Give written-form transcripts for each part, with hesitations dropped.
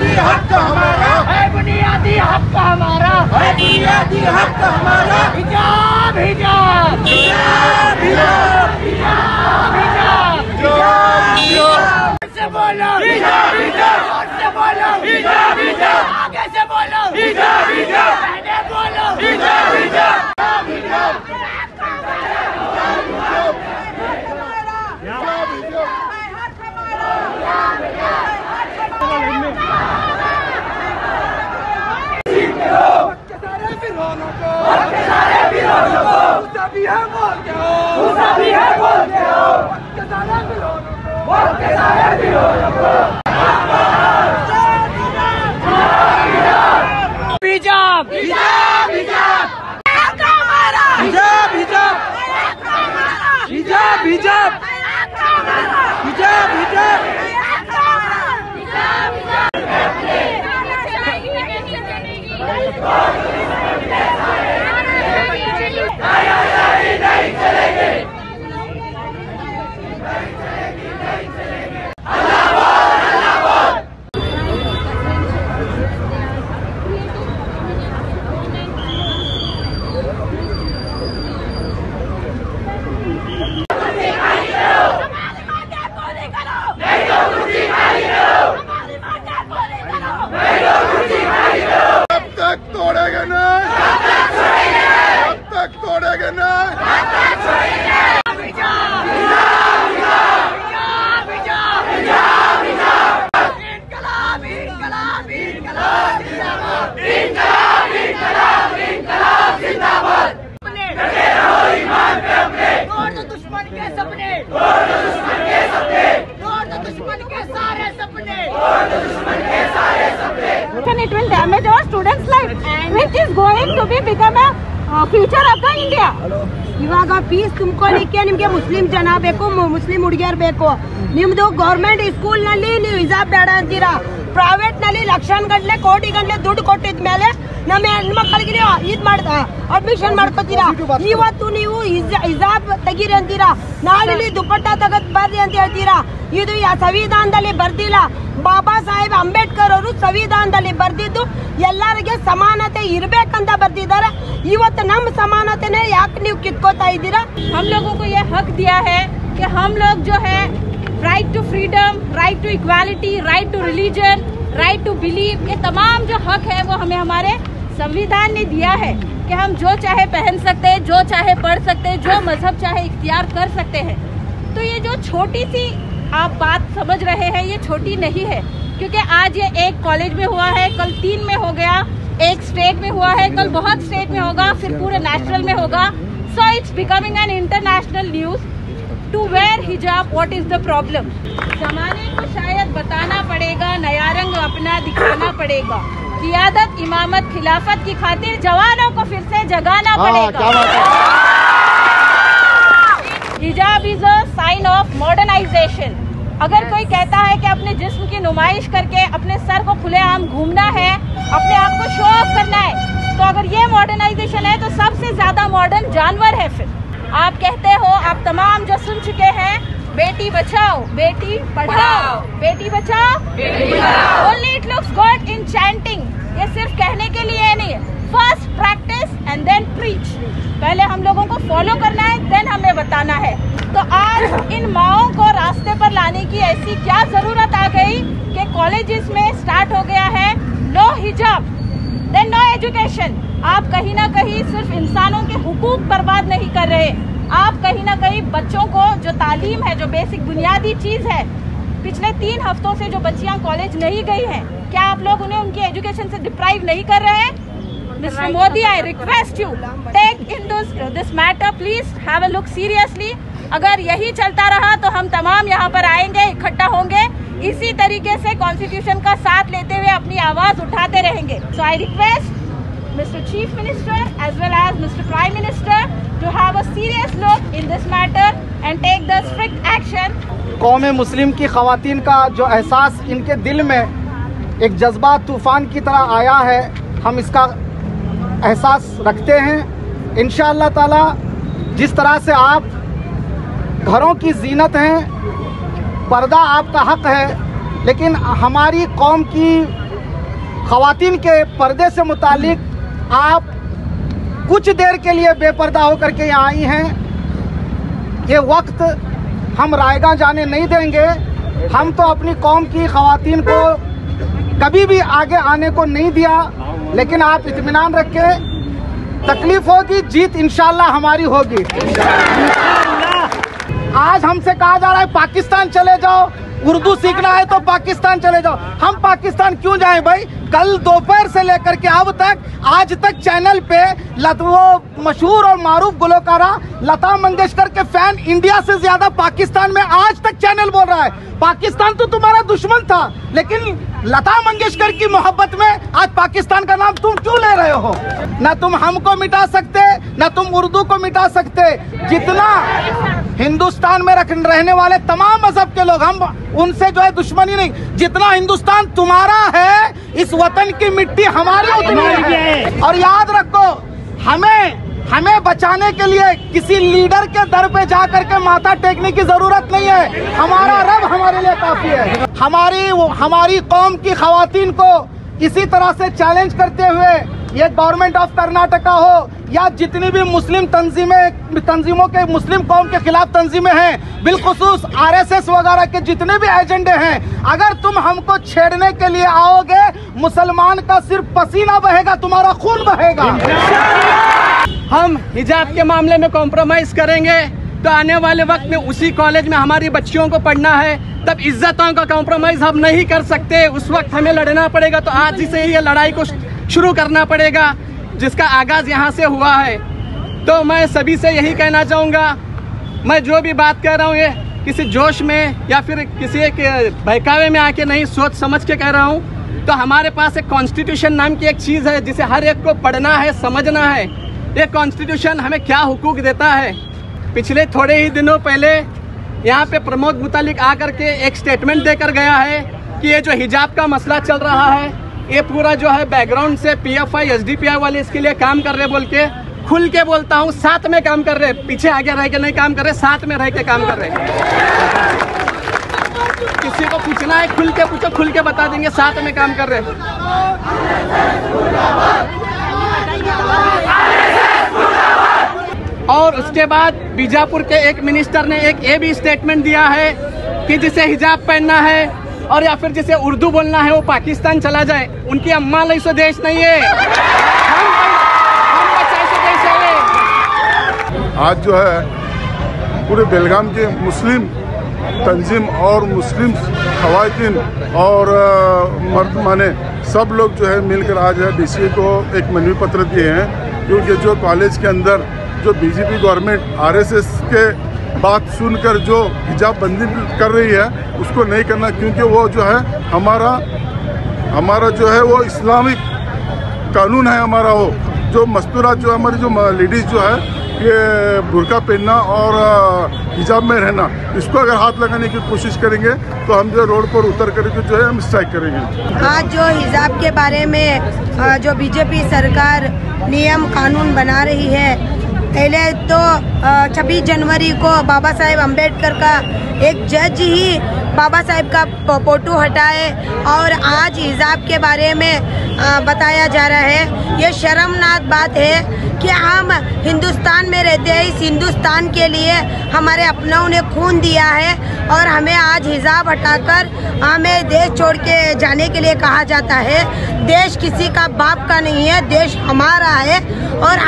बुनियादी हक हमारा है, बुनियादी हक हमारा है, बुनियादी हक हमारा। हिजाब हिजाब हिजाब हिजाब हिजाब हिजाब हिजाब से बोलो, हिजाब हिजाब से बोलो, हिजाब हिजाब आगे से बोलो, हिजाब हिजाब पहले बोलो, हिजाब हिजाब हिजाब भी है बोल के हो, भी है बोल के हो, के सारे बिलोनों को हिजाब हिजाब हिजाब हमारा, हिजाब हिजाब हिजाब हिजाब हिजाब हिजाब नहीं चलेगी। तोड़ेगा नहीं, जब तक तोड़ेगा नहीं। इंकलाब इंकलाब इंकलाब इंकलाब इंकलाब इंकलाब जिंदाबाद। डटे रहो ईमान पे अपने, तोड़ दो दुश्मन के सपने, तोड़ दो दुश्मन के सपने, तोड़ दो दुश्मन के सारे सपने, तोड़ दो दुश्मन के सारे सपने। It will damage our students' life, which is going to become a future of the India. ಇವಾಗ ಫೀಸ್ ತುಂಬಿಕೊಳ್ಳಿಕ್ಕೆ ನಿಮ್ಗೆ ಮುಸ್ಲಿಂ ಜನ ಬೇಕು, ಮುಸ್ಲಿಂ ಹುಡುಗಿಯರ್ ಬೇಕು. ನಿಮ್ದು ಗೌರ್ಮೆಂಟ್ ಸ್ಕೂಲ್ ನಲ್ಲಿ ನೀವು ಹಿಜಾಬ್ ಬೇಡ ಅಂತೀರಾ, ಪ್ರೈವೇಟ್ ನಲ್ಲಿ ಲಕ್ಷಾನ್ಗಟ್ಲೆ ಕೋಟಿ ಗಂಟ್ಲೆ ದುಡ್ಡು ಕೊಟ್ಟಿದ ಮೇಲೆ ನಮ್ಮ ಹೆಣ್ಮಕ್ಳಿಗೆ ನೀವು ಇದ್ ಅಡ್ಮಿಷನ್ ಮಾಡ್ಕೋತೀರಾ. ಇವತ್ತು ನೀವು ಹಿಜಾಬ್ ತೆಗೀರಿ ಅಂತೀರಾ, ನಾಳೆ ದುಪ್ಪಟ್ಟ ತಗದ್ ಬರ್ರಿ ಅಂತ ಹೇಳ್ತೀರಾ. ಇದು ಸಂವಿಧಾನದಲ್ಲಿ ಬರ್ದಿಲ್ಲ. ಬಾಬಾ ಸಾಹೇಬ್ ಅಂಬೇಡ್ಕರ್ ಅವರು ಸಂವಿಧಾನದಲ್ಲಿ ಬರ್ದಿದ್ದು ಎಲ್ಲರಿಗೆ ಸಮಾನತೆ ಇರ್ಬೇಕಂತ ಬರ್ದಿದ್ದಾರೆ. ಇವತ್ತು ನಮ್ಮ ಸಮಾನತೆನೇ ಯಾಕೆ ನೀವು ಕಿತ್ಕೋತಾ ಇದ್ದೀರಾ? हम लोगों को ये हक दिया है कि हम लोग जो है right to freedom, right to equality, right to religion, right to believe, ये तमाम जो हक है वो हमें हमारे संविधान ने दिया है कि हम जो चाहे पहन सकते हैं, जो चाहे पढ़ सकते हैं, जो मजहब चाहे इख्तियार कर सकते हैं। तो ये जो छोटी सी आप बात समझ रहे हैं, ये छोटी नहीं है, क्योंकि आज ये एक कॉलेज में हुआ है, कल 3 में हो गया, एक स्टेट में हुआ है, कल बहुत स्टेट में होगा, फिर पूरे नेशनल में होगा। So it's becoming an international news to wear hijab. What is the problem? जमाने को शायद बताना पड़ेगा, नया रंग अपना दिखाना पड़ेगा। क़ियादत, इमामत, खिलाफत की खातिर जवानों को फिर से जगाना पड़ेगा। Hijab is a sign of modernisation. अगर कोई कहता है कि अपने जिस्म की नुमाइश करके अपने सर को खुलेआम घूमना है, अपने आप को शो ऑफ करना है, तो अगर ये मॉडर्नाइजेशन है तो सबसे ज्यादा मॉडर्न जानवर है। फिर आप कहते हो, आप तमाम जो सुन चुके हैं, बेटी बचाओ बेटी पढ़ाओ, बेटी बचाओ बेटी पढ़ाओ। Only it looks good in chanting. ये सिर्फ कहने के लिए नहीं है। First practice and then preach. पहले हम लोगों को फॉलो करना है, देन हमें बताना है। तो आज इन माओं को रास्ते पर लाने की ऐसी क्या जरूरत आ गई कि कॉलेजेस में स्टार्ट हो गया है नो हिजाब देन नो एजुकेशन। आप कहीं ना कहीं सिर्फ इंसानों के हुकूक बर्बाद नहीं कर रहे, आप कहीं ना कहीं बच्चों को जो तालीम है, जो बेसिक बुनियादी चीज है, पिछले 3 हफ्तों से जो बच्चियां कॉलेज नहीं गई हैं, क्या आप लोग उन्हें उनकी एजुकेशन से डिप्राइव नहीं कर रहे हैं? Mr. Modi, I request you take in this matter, please have a look seriously. अगर यही चलता रहा तो हम तमाम यहाँ पर आएंगे, इकट्ठा होंगे, इसी तरीके से कॉन्स्टिट्यूशन का साथ लेते हुए अपनी आवाज उठाते रहेंगे। So I request Mr. Chief Minister as well as Mr. Prime Minister to have a serious look in this matter and take the strict action. कौम मुस्लिम की ख़वातीन का जो एहसास इनके दिल में एक जज्बा तूफ़ान की तरह आया है, हम इसका एहसास रखते हैं। इंशाअल्लाह ताला जिस तरह से आप घरों की जीनत हैं, पर्दा आपका हक है, लेकिन हमारी कौम की ख़वातीन के पर्दे से मुतालिक आप कुछ देर के लिए बेपर्दा होकर के यहाँ आई हैं। ये वक्त हम रायगा जाने नहीं देंगे। हम तो अपनी कौम की ख़वातीन को कभी भी आगे आने को नहीं दिया, लेकिन आप इत्मीनान रखें, तकलीफ होगी, जीत इंशाल्लाह हमारी होगी। आज हमसे कहा जा रहा है पाकिस्तान चले जाओ, उर्दू सीखना है तो पाकिस्तान चले जाओ। हम पाकिस्तान क्यों जाएं भाई? कल दोपहर से लेकर के अब तक आज तक चैनल पे वो मशहूर और मारूफ गुलकारा लता मंगेशकर के फैन इंडिया से ज्यादा पाकिस्तान में आज तक चैनल बोल रहा है। पाकिस्तान तो तुम्हारा दुश्मन था, लेकिन लता मंगेशकर की मोहब्बत में आज पाकिस्तान का नाम तुम क्यों ले रहे हो? ना तुम हमको मिटा सकते, ना तुम उर्दू को मिटा सकते। जितना हिंदुस्तान में रहने वाले तमाम मजहब के लोग, हम उनसे जो है दुश्मनी नहीं, जितना हिंदुस्तान तुम्हारा है, इस वतन की मिट्टी हमारी उतनी है। और याद रखो, हमें बचाने के लिए किसी लीडर के दर पे जा करके माथा टेकने की जरूरत नहीं है। हमारा रब हमारे लिए काफी है। हमारी कौम की ख़वातीन को इसी तरह से चैलेंज करते हुए ये गवर्नमेंट ऑफ कर्नाटका हो या जितनी भी मुस्लिम तंजीमों के मुस्लिम कौम के खिलाफ तंजीमें हैं, बिलखुसूस RSS वगैरह के जितने भी एजेंडे हैं, अगर तुम हमको छेड़ने के लिए आओगे, मुसलमान का सिर्फ पसीना बहेगा, तुम्हारा खून बहेगा। हम हिजाब के मामले में कॉम्प्रोमाइज करेंगे तो आने वाले वक्त में उसी कॉलेज में हमारी बच्चियों को पढ़ना है, तब इज्जतों का कॉम्प्रोमाइज हम नहीं कर सकते। उस वक्त हमें लड़ना पड़ेगा, तो आज से ही ये लड़ाई को शुरू करना पड़ेगा, जिसका आगाज यहाँ से हुआ है। तो मैं सभी से यही कहना चाहूँगा, मैं जो भी बात कह रहा हूँ ये किसी जोश में या फिर किसी एक बहकावे में आके नहीं, सोच समझ के कह रहा हूँ। तो हमारे पास एक कॉन्स्टिट्यूशन नाम की एक चीज़ है जिसे हर एक को पढ़ना है, समझना है। ये कॉन्स्टिट्यूशन हमें क्या हुकूक देता है। पिछले थोड़े ही दिनों पहले यहाँ पे प्रमोद मुतालिक आकर के एक स्टेटमेंट देकर गया है कि ये जो हिजाब का मसला चल रहा है, ये पूरा जो है बैकग्राउंड से PFI SDPI वाले इसके लिए काम कर रहे बोल के, खुल के बोलता हूँ, साथ में काम कर रहे, पीछे आगे रह के नहीं काम कर रहे, साथ में रह के काम कर रहे। किसी को पूछना है खुल के पूछो, खुल के बता देंगे, साथ में काम कर रहे। और उसके बाद बीजापुर के एक मिनिस्टर ने एक ये भी स्टेटमेंट दिया है कि जिसे हिजाब पहनना है और या फिर जिसे उर्दू बोलना है वो पाकिस्तान चला जाए। उनकी अम्मा लई सो देश नहीं है, हम बचाए सो देश है। आज जो है पूरे बेलगाम के मुस्लिम तंजीम और मुस्लिम ख़वातीन और मर्द माने सब लोग जो है मिलकर आज DCA को एक मनवी पत्र दिए हैं, क्योंकि जो कॉलेज के अंदर जो BJP गवर्नमेंट RSS के बात सुनकर जो हिजाब बंदी कर रही है उसको नहीं करना, क्योंकि वो जो है हमारा जो है वो इस्लामिक कानून है हमारा। वो जो मस्तूरात जो हमारी जो लेडीज़ जो है ये बुर्का पहनना और हिजाब में रहना, इसको अगर हाथ लगाने की कोशिश करेंगे तो हम जो रोड पर उतर करके जो है हम स्ट्राइक करेंगे। आज जो हिजाब के बारे में जो BJP सरकार नियम कानून बना रही है, पहले तो 26 जनवरी को बाबा साहेब अम्बेडकर का एक जज ही बाबा साहेब का फोटो हटाए और आज हिजाब के बारे में बताया जा रहा है। ये शर्मनाक बात है कि हम हिंदुस्तान में रहते हैं, इस हिंदुस्तान के लिए हमारे अपनों ने खून दिया है और हमें आज हिजाब हटाकर हमें देश छोड़ के जाने के लिए कहा जाता है। देश किसी का बाप का नहीं है, देश हमारा है और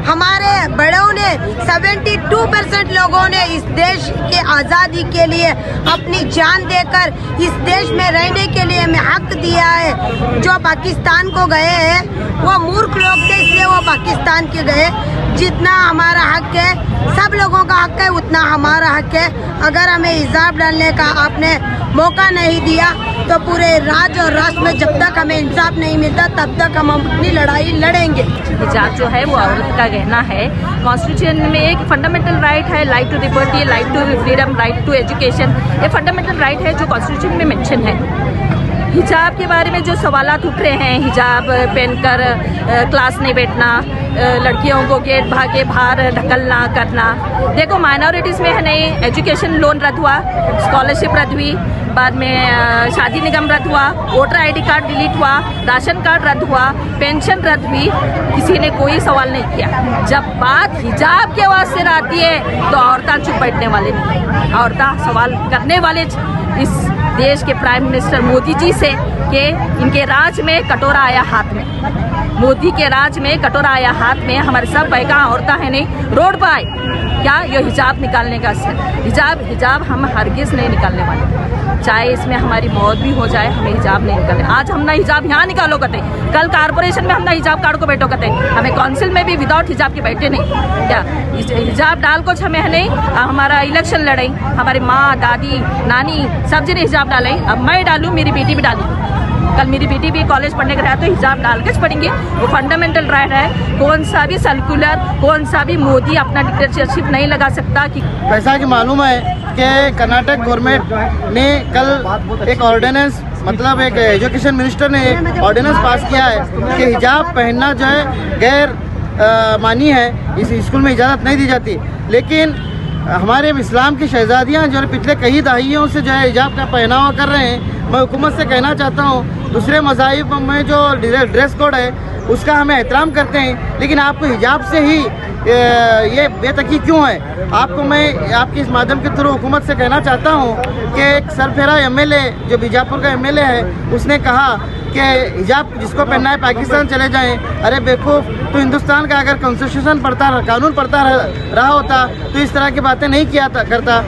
हमारे बड़ों ने 72% लोगों ने इस देश के आज़ादी के लिए अपनी जान देकर इस देश में रहने के लिए हमें हक दिया है। जो पाकिस्तान को गए हैं वो मूर्ख लोग थे, इसलिए वो पाकिस्तान के गए। जितना हमारा हक है, सब लोगों का हक है, उतना हमारा हक है। अगर हमें हिजाब डालने का आपने मौका नहीं दिया तो पूरे राज्य और राष्ट्र में जब तक हमें इंसाफ नहीं मिलता तब तक हम अपनी लड़ाई लड़ेंगे। हिजाब जो है वो औरत का गहना है। कॉन्स्टिट्यूशन में एक फंडामेंटल राइट है, light to liberty, light to freedom, right to education. ये फंडामेंटल राइट है जो कॉन्स्टिट्यूशन में मेंशन है। हिजाब के बारे में जो सवालात उठ रहे हैं, हिजाब पहनकर क्लास नहीं बैठना, लड़कियों को गेट भागे बाहर ढकलना करना। देखो माइनॉरिटीज़ में है नहीं, एजुकेशन लोन रद्द हुआ, स्कॉलरशिप रद्द हुई, बाद में शादी निगम रद्द हुआ, वोटर आईडी कार्ड डिलीट हुआ, राशन कार्ड रद्द हुआ, पेंशन रद्द हुई, किसी ने कोई सवाल नहीं किया। जब बात हिजाब के वास्ते आती है तो औरतें चुप बैठने वाले नहीं, औरतें सवाल करने वाले इस देश के प्राइम मिनिस्टर मोदी जी से कि इनके राज में कटोरा आया हाथ में, मोदी के राज में कटोरा आया हाथ में, हमारे सब बहका औरतें हैं नहीं रोड पर आए क्या ये हिजाब निकालने का असर। हिजाब हम हरगिज नहीं निकालने वाले, चाहे इसमें हमारी मौत भी हो जाए, हमें हिजाब नहीं निकालने। आज हम ना हिजाब यहाँ निकालो कहते, कल कारपोरेशन में हम ना हिजाब कार्ड को बैठो कहते, हमें काउंसिल में भी विदाउट हिजाब के बैठे नहीं क्या। हिजाब डाल कुछ हमें है नहीं, हमारा इलेक्शन लड़ाई, हमारी माँ दादी नानी सब जने हिजाब डालें, अब मैं डालूँ, मेरी बेटी भी डाली, कल मेरी बेटी भी कॉलेज पढ़ने का रहा तो हिजाब डाल के पढ़ेंगे, वो फंडामेंटल राइट है। कौन सा भी सर्कुलर, कौन सा भी मोदी अपना डिक्टेटरशिप नहीं लगा सकता। कि कैसा कि मालूम है कि कर्नाटक गवर्नमेंट ने कल एक ऑर्डिनेंस, मतलब एक एजुकेशन मिनिस्टर ने एक ऑर्डिनेंस पास किया है कि हिजाब पहनना जो है गैर मानी है, इस स्कूल में इजाज़त नहीं दी जाती। लेकिन हमारे इस्लाम की शहजादियाँ जो पिछले कई दहाइयों से जो है हिजाब का पहनावा कर रहे हैं, मैं हुकूमत से कहना चाहता हूँ दूसरे मज़ाहिब में जो ड्रेस कोड है उसका हमें एहतराम करते हैं, लेकिन आपको हिजाब से ही ये बेतकी क्यों है। आपको मैं आपकी इस माध्यम के थ्रू हुकूमत से कहना चाहता हूँ कि एक सरफेरा एमएलए जो बीजापुर का एमएलए है, उसने कहा कि हिजाब जिसको पहनना है पाकिस्तान चले जाएं। अरे बेवकूफ़, तो हिंदुस्तान का अगर कॉन्स्टिट्यूशन पढ़ता, कानून पढ़ता रहा होता तो इस तरह की बातें नहीं किया करता।